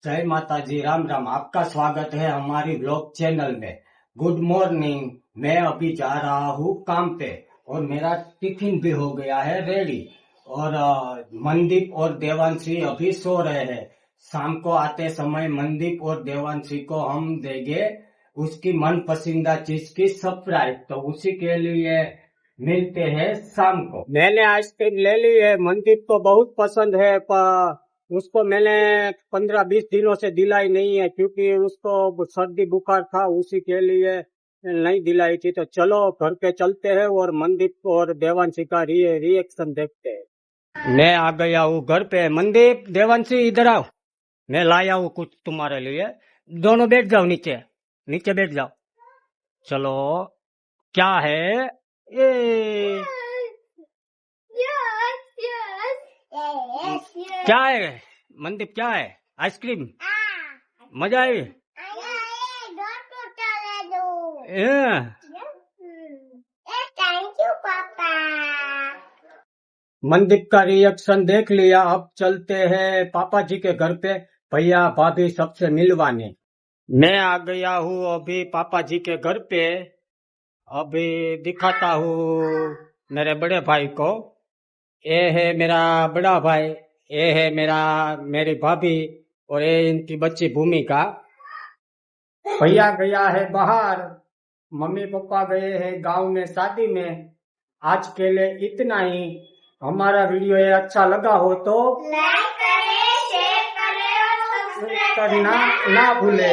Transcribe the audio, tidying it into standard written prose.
जय माता जी, राम राम। आपका स्वागत है हमारी ब्लॉग चैनल में। Good morning. मैं अभी जा रहा हूँ काम पे और मेरा टिफिन भी हो गया है रेडी। और मनदीप और देवांशी अभी सो रहे हैं। शाम को आते समय मनदीप और देवांशी को हम देंगे उसकी मन पसंदीदा चीज की सरप्राइज, तो उसी के लिए मिलते हैं शाम को। मैंने आइसक्रीम ले ली है, मनदीप को बहुत पसंद है, पर उसको मैंने 15-20 दिनों से दिलाई नहीं है क्योंकि उसको सर्दी बुखार था, उसी के लिए नहीं दिलाई थी। तो चलो घर पे चलते हैं और मनदीप और देवांशी का रिएक्शन देखते हैं। मैं आ गया हूँ घर पे। मनदीप, देवांशी इधर आओ, मैं लाया हूँ कुछ तुम्हारे लिए। दोनों बैठ जाओ, नीचे नीचे बैठ जाओ। चलो, क्या है ये? क्या है मनदीप, क्या है? आइसक्रीम? मजा आई? थैंक यू पापा। मनदीप का रिएक्शन देख लिया। अब चलते हैं पापा जी के घर पे, भैया भाभी सबसे मिलवाने। मैं आ गया हूँ अभी पापा जी के घर पे। अभी दिखाता हूँ मेरे बड़े भाई को। ये है मेरा बड़ा भाई, ये है मेरी भाभी और ये इनकी बच्ची भूमिका। भैया गया है बाहर, मम्मी पापा गए हैं गांव में शादी में। आज के लिए इतना ही। हमारा वीडियो ये अच्छा लगा हो तो लाइक करें, शेयर करें और सब्सक्राइब करना ना भूले।